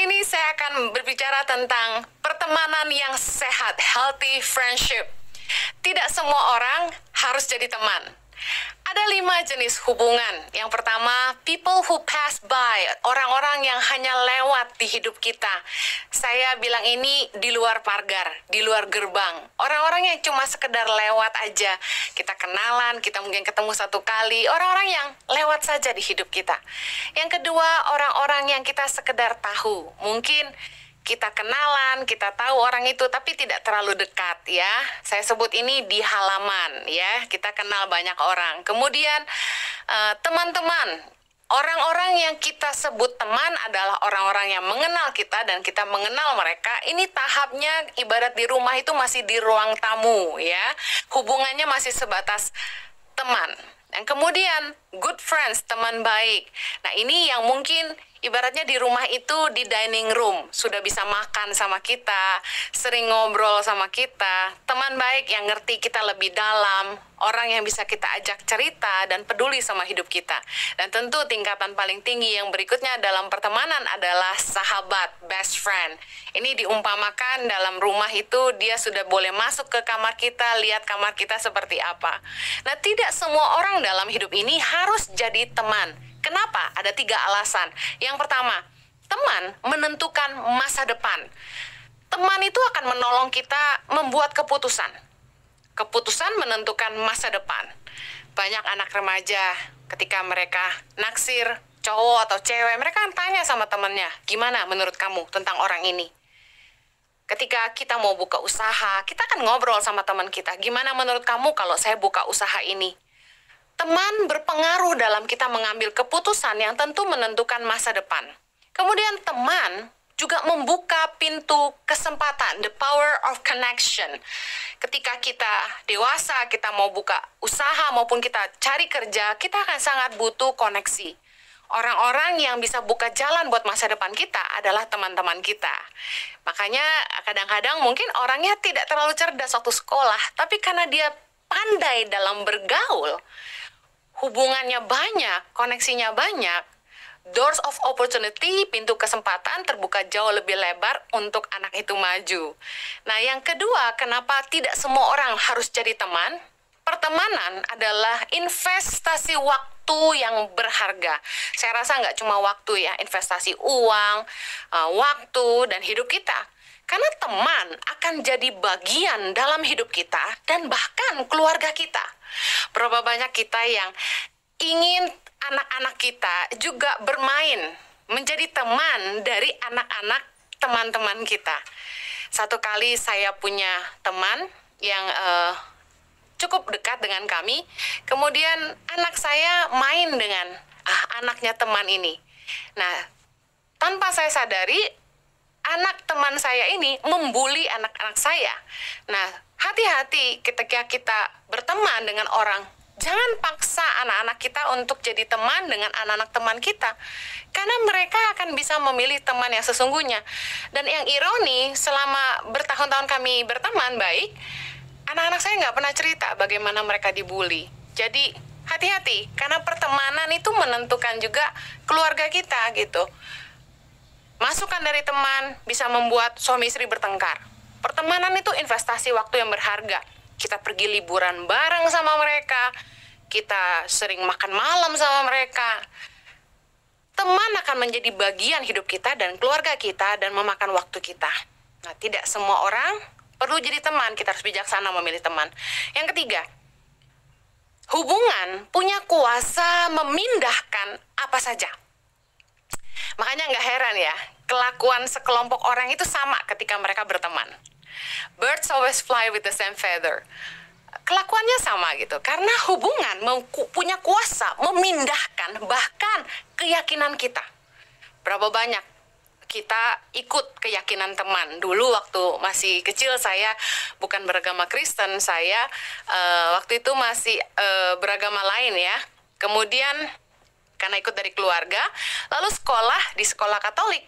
Kali ini saya akan berbicara tentang pertemanan yang sehat, healthy friendship. Tidak semua orang harus jadi teman. Ada 5 jenis hubungan. Yang pertama, people who pass by, orang-orang yang hanya lewat di hidup kita. Saya bilang ini di luar pagar, di luar gerbang. Orang-orang yang cuma sekedar lewat aja. Kita kenalan, kita mungkin ketemu satu kali. Orang-orang yang lewat saja di hidup kita. Yang kedua, orang-orang yang kita sekedar tahu. Mungkin kita kenalan, kita tahu orang itu, tapi tidak terlalu dekat ya. Saya sebut ini di halaman ya, kita kenal banyak orang. Kemudian teman-teman, orang-orang yang kita sebut teman adalah orang-orang yang mengenal kita dan kita mengenal mereka. Ini tahapnya ibarat di rumah itu masih di ruang tamu ya. Hubungannya masih sebatas teman. Dan kemudian good friends, teman baik. Nah ini yang mungkin ibaratnya di rumah itu di dining room, sudah bisa makan sama kita, sering ngobrol sama kita, teman baik yang ngerti kita lebih dalam, orang yang bisa kita ajak cerita dan peduli sama hidup kita. Dan tentu tingkatan paling tinggi yang berikutnya dalam pertemanan adalah sahabat, best friend. Ini diumpamakan dalam rumah itu dia sudah boleh masuk ke kamar kita, lihat kamar kita seperti apa. Nah tidak semua orang dalam hidup ini harus jadi teman. Kenapa? Ada 3 alasan. Yang pertama, teman menentukan masa depan. Teman itu akan menolong kita membuat keputusan. Keputusan menentukan masa depan. Banyak anak remaja ketika mereka naksir cowok atau cewek, mereka akan tanya sama temannya, gimana menurut kamu tentang orang ini? Ketika kita mau buka usaha, kita akan ngobrol sama teman kita, gimana menurut kamu kalau saya buka usaha ini? Teman berpengaruh dalam kita mengambil keputusan yang tentu menentukan masa depan. Kemudian teman juga membuka pintu kesempatan, the power of connection. Ketika kita dewasa, kita mau buka usaha maupun kita cari kerja, kita akan sangat butuh koneksi. Orang-orang yang bisa buka jalan buat masa depan kita adalah teman-teman kita. Makanya kadang-kadang mungkin orangnya tidak terlalu cerdas waktu sekolah, tapi karena dia pandai dalam bergaul, hubungannya banyak, koneksinya banyak, doors of opportunity, pintu kesempatan terbuka jauh lebih lebar untuk anak itu maju. Nah, yang kedua, kenapa tidak semua orang harus jadi teman? Pertemanan adalah investasi waktu yang berharga. Saya rasa nggak cuma waktu ya, investasi uang, waktu, dan hidup kita. Karena teman akan jadi bagian dalam hidup kita dan bahkan keluarga kita. Berapa banyak kita yang ingin anak-anak kita juga bermain, menjadi teman dari anak-anak teman-teman kita. Satu kali saya punya teman yang cukup dekat dengan kami, kemudian anak saya main dengan anaknya teman ini. Nah, tanpa saya sadari, anak teman saya ini membuli anak-anak saya. Nah, hati-hati ketika kita berteman dengan orang. Jangan paksa anak-anak kita untuk jadi teman dengan anak-anak teman kita. Karena mereka akan bisa memilih teman yang sesungguhnya. Dan yang ironi, selama bertahun-tahun kami berteman baik, anak-anak saya nggak pernah cerita bagaimana mereka dibully. Jadi, hati-hati. Karena pertemanan itu menentukan juga keluarga kita gitu. Masukan dari teman bisa membuat suami istri bertengkar. Pertemanan itu investasi waktu yang berharga. Kita pergi liburan bareng sama mereka. Kita sering makan malam sama mereka. Teman akan menjadi bagian hidup kita dan keluarga kita dan memakan waktu kita. Nah, tidak semua orang perlu jadi teman. Kita harus bijaksana memilih teman. Yang ketiga, hubungan punya kuasa memindahkan apa saja. Makanya nggak heran ya, kelakuan sekelompok orang itu sama ketika mereka berteman. Birds always fly with the same feather. Kelakuannya sama gitu, karena hubungan punya kuasa memindahkan bahkan keyakinan kita. Berapa banyak kita ikut keyakinan teman. Dulu waktu masih kecil saya bukan beragama Kristen, saya waktu itu masih beragama lain ya. Kemudian karena ikut dari keluarga, lalu sekolah di sekolah Katolik.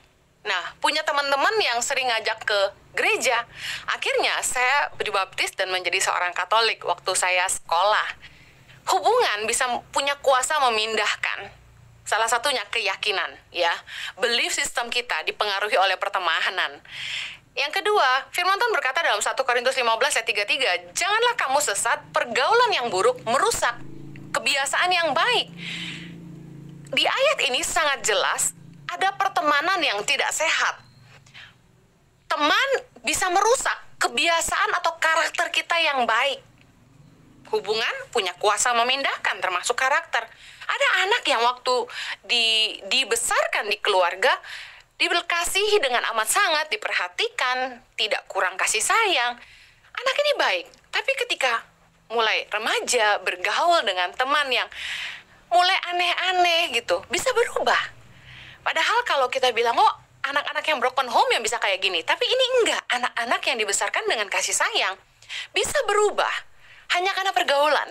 Nah, punya teman-teman yang sering ngajak ke gereja. Akhirnya saya dibaptis dan menjadi seorang Katolik waktu saya sekolah. Hubungan bisa punya kuasa memindahkan. Salah satunya keyakinan, ya. Belief system kita dipengaruhi oleh pertemanan. Yang kedua, firman Tuhan berkata dalam 1 Korintus 15 ayat 33, janganlah kamu sesat, pergaulan yang buruk merusak kebiasaan yang baik. Di ayat ini sangat jelas ada pertemanan yang tidak sehat. Teman bisa merusak kebiasaan atau karakter kita yang baik. Hubungan punya kuasa memindahkan, termasuk karakter. Ada anak yang waktu dibesarkan di keluarga, dikasihi dengan amat sangat, diperhatikan, tidak kurang kasih sayang. Anak ini baik, tapi ketika mulai remaja, bergaul dengan teman yang mulai aneh-aneh gitu, bisa berubah. Padahal kalau kita bilang, oh anak-anak yang broken home yang bisa kayak gini, tapi ini enggak. Anak-anak yang dibesarkan dengan kasih sayang bisa berubah hanya karena pergaulan.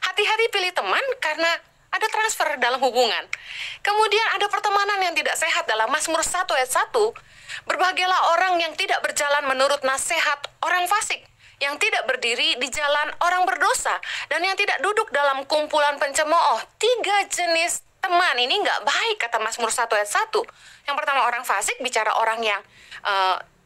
Hati-hati pilih teman karena ada transfer dalam hubungan. Kemudian ada pertemanan yang tidak sehat dalam Mazmur 1 ayat 1. Berbahagialah orang yang tidak berjalan menurut nasihat orang fasik, yang tidak berdiri di jalan orang berdosa, dan yang tidak duduk dalam kumpulan pencemooh. 3 jenis teman ini nggak baik, kata Mazmur 1 ayat 1. Yang pertama orang fasik, bicara orang yang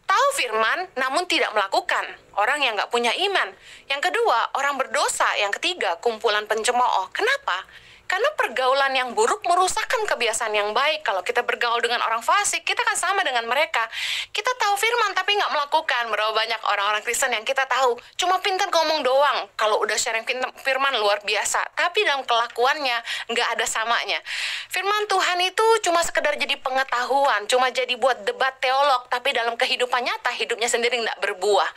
tahu firman namun tidak melakukan, orang yang nggak punya iman. Yang kedua orang berdosa. Yang ketiga kumpulan pencemooh. Kenapa? Karena pergaulan yang buruk merusakkan kebiasaan yang baik. Kalau kita bergaul dengan orang fasik, kita kan sama dengan mereka. Kita tahu firman tapi nggak melakukan. Berapa banyak orang-orang Kristen yang kita tahu cuma pintar ngomong doang. Kalau udah sharing firman luar biasa, tapi dalam kelakuannya nggak ada samanya. Firman Tuhan itu cuma sekedar jadi pengetahuan, cuma jadi buat debat teolog, tapi dalam kehidupan nyata hidupnya sendiri nggak berbuah.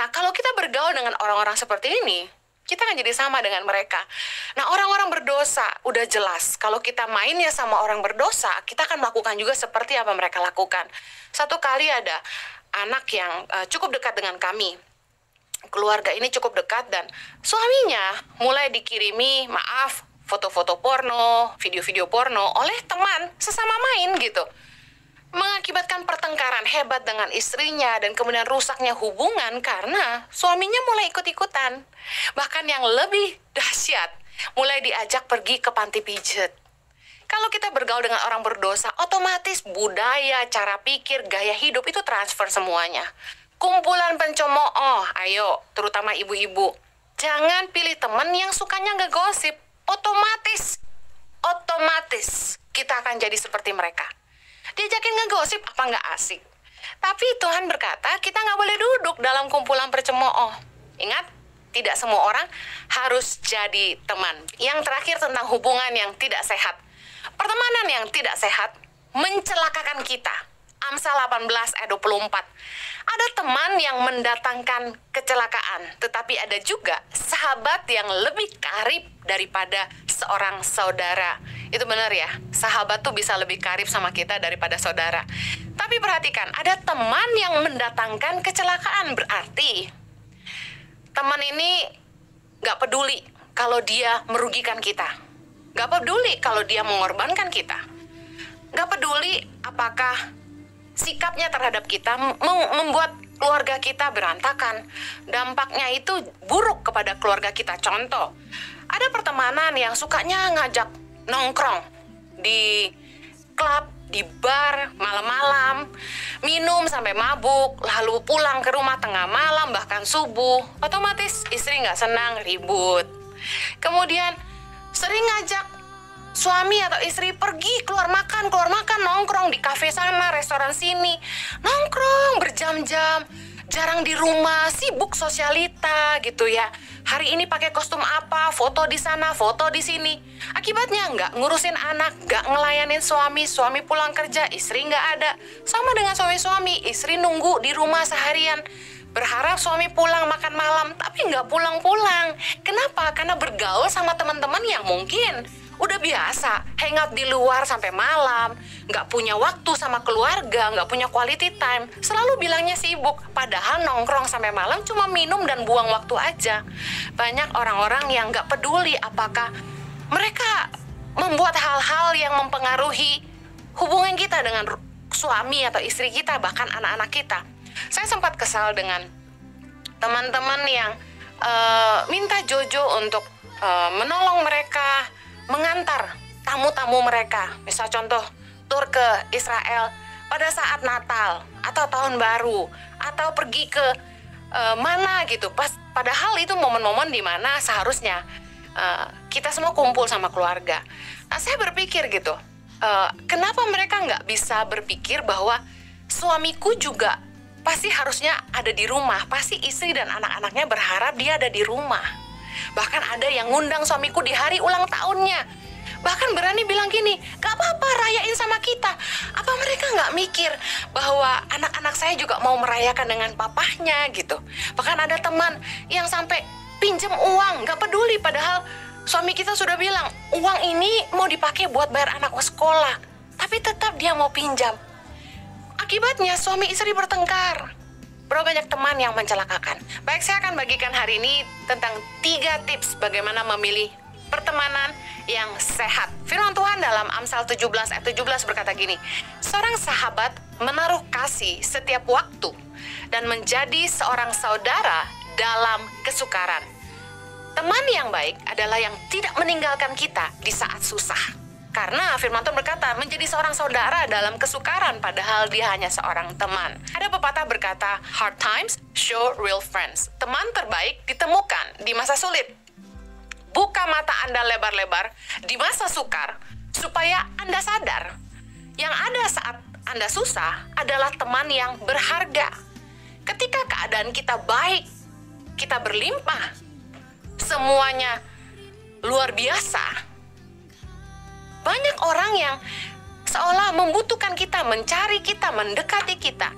Nah, kalau kita bergaul dengan orang-orang seperti ini, kita akan jadi sama dengan mereka. Nah, orang-orang berdosa udah jelas. Kalau kita main ya sama orang berdosa, kita akan melakukan juga seperti apa mereka lakukan. Satu kali ada anak yang cukup dekat dengan kami. Keluarga ini cukup dekat dan suaminya mulai dikirimi, maaf, foto-foto porno, video-video porno oleh teman sesama main gitu. Mengakibatkan pertengkaran hebat dengan istrinya dan kemudian rusaknya hubungan karena suaminya mulai ikut-ikutan. Bahkan yang lebih dahsyat, mulai diajak pergi ke panti pijat. Kalau kita bergaul dengan orang berdosa, otomatis budaya, cara pikir, gaya hidup itu transfer semuanya. Kumpulan pencemooh, ayo, terutama ibu-ibu, jangan pilih teman yang sukanya ngegosip. Otomatis kita akan jadi seperti mereka. Diajakin ngegosip apa nggak asik. Tapi Tuhan berkata kita nggak boleh duduk dalam kumpulan pencemooh. Ingat, tidak semua orang harus jadi teman. Yang terakhir tentang hubungan yang tidak sehat. Pertemanan yang tidak sehat mencelakakan kita. Amsal 18 ayat 24. Ada teman yang mendatangkan kecelakaan, tetapi ada juga sahabat yang lebih karib daripada seorang saudara. Itu benar ya, sahabat tuh bisa lebih karib sama kita daripada saudara. Tapi perhatikan, ada teman yang mendatangkan kecelakaan. Berarti teman ini gak peduli kalau dia merugikan kita, gak peduli kalau dia mengorbankan kita, gak peduli apakah sikapnya terhadap kita membuat keluarga kita berantakan. Dampaknya itu buruk kepada keluarga kita. Contoh, ada pertemanan yang sukanya ngajak nongkrong di klub, di bar, malam-malam, minum sampai mabuk, lalu pulang ke rumah tengah malam, bahkan subuh. Otomatis istri nggak senang, ribut. Kemudian sering ngajak suami atau istri pergi keluar makan, nongkrong di kafe sana, restoran sini, nongkrong berjam-jam, jarang di rumah, sibuk sosialita gitu ya. Hari ini pakai kostum apa, foto di sana, foto di sini. Akibatnya nggak ngurusin anak, nggak ngelayanin suami, suami pulang kerja, istri nggak ada. Sama dengan suami-suami, istri nunggu di rumah seharian, berharap suami pulang makan malam, tapi nggak pulang-pulang. Kenapa? Karena bergaul sama teman-teman yang mungkin udah biasa hangout di luar sampai malam, nggak punya waktu sama keluarga, nggak punya quality time, selalu bilangnya sibuk, padahal nongkrong sampai malam cuma minum dan buang waktu aja. Banyak orang-orang yang nggak peduli apakah mereka membuat hal-hal yang mempengaruhi hubungan kita dengan suami atau istri kita, bahkan anak-anak kita. Saya sempat kesal dengan teman-teman yang minta Jojo untuk menolong mereka mengantar tamu-tamu mereka. Misal contoh, tur ke Israel pada saat Natal atau Tahun Baru, atau pergi ke mana gitu. Padahal itu momen-momen di mana seharusnya kita semua kumpul sama keluarga. Nah, saya berpikir gitu, kenapa mereka nggak bisa berpikir bahwa suamiku juga pasti harusnya ada di rumah. Pasti istri dan anak-anaknya berharap dia ada di rumah. Bahkan ada yang ngundang suamiku di hari ulang tahunnya. Bahkan berani bilang gini, gak apa-apa rayain sama kita. Apa mereka nggak mikir bahwa anak-anak saya juga mau merayakan dengan papahnya gitu. Bahkan ada teman yang sampai pinjam uang, gak peduli. Padahal suami kita sudah bilang, uang ini mau dipakai buat bayar anak sekolah. Tapi tetap dia mau pinjam. Akibatnya suami istri bertengkar. Berapa banyak teman yang mencelakakan. Baik, saya akan bagikan hari ini tentang 3 tips bagaimana memilih pertemanan yang sehat. Firman Tuhan dalam Amsal 17 ayat 17 berkata gini, seorang sahabat menaruh kasih setiap waktu dan menjadi seorang saudara dalam kesukaran. Teman yang baik adalah yang tidak meninggalkan kita di saat susah. Karena firman Tuhan berkata, menjadi seorang saudara dalam kesukaran, padahal dia hanya seorang teman. Ada pepatah berkata, hard times show real friends. Teman terbaik ditemukan di masa sulit. Buka mata Anda lebar-lebar di masa sukar, supaya Anda sadar, yang ada saat Anda susah adalah teman yang berharga. Ketika keadaan kita baik, kita berlimpah, semuanya luar biasa. Banyak orang yang seolah membutuhkan kita, mencari kita, mendekati kita,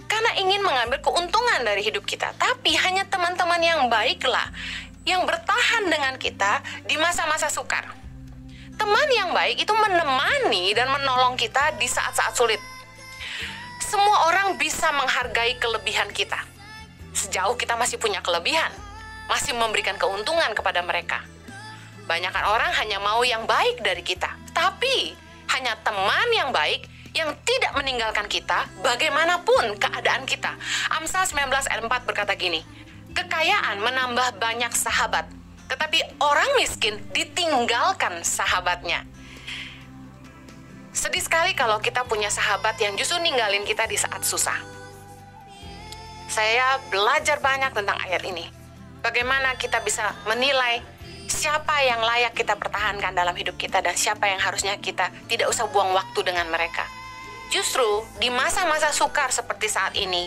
karena ingin mengambil keuntungan dari hidup kita. Tapi hanya teman-teman yang baiklah yang bertahan dengan kita di masa-masa sukar. Teman yang baik itu menemani dan menolong kita di saat-saat sulit. Semua orang bisa menghargai kelebihan kita. Sejauh kita masih punya kelebihan, masih memberikan keuntungan kepada mereka. Banyakan orang hanya mau yang baik dari kita. Tapi hanya teman yang baik yang tidak meninggalkan kita bagaimanapun keadaan kita. Amsal 19 ayat 4 berkata gini, kekayaan menambah banyak sahabat, tetapi orang miskin ditinggalkan sahabatnya. Sedih sekali kalau kita punya sahabat yang justru ninggalin kita di saat susah. Saya belajar banyak tentang ayat ini. Bagaimana kita bisa menilai siapa yang layak kita pertahankan dalam hidup kita dan siapa yang harusnya kita tidak usah buang waktu dengan mereka. Justru di masa-masa sukar seperti saat ini,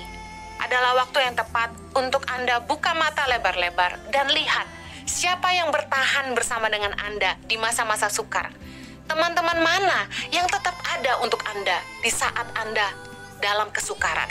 adalah waktu yang tepat untuk Anda buka mata lebar-lebar dan lihat siapa yang bertahan bersama dengan Anda di masa-masa sukar. Teman-teman mana yang tetap ada untuk Anda di saat Anda dalam kesukaran.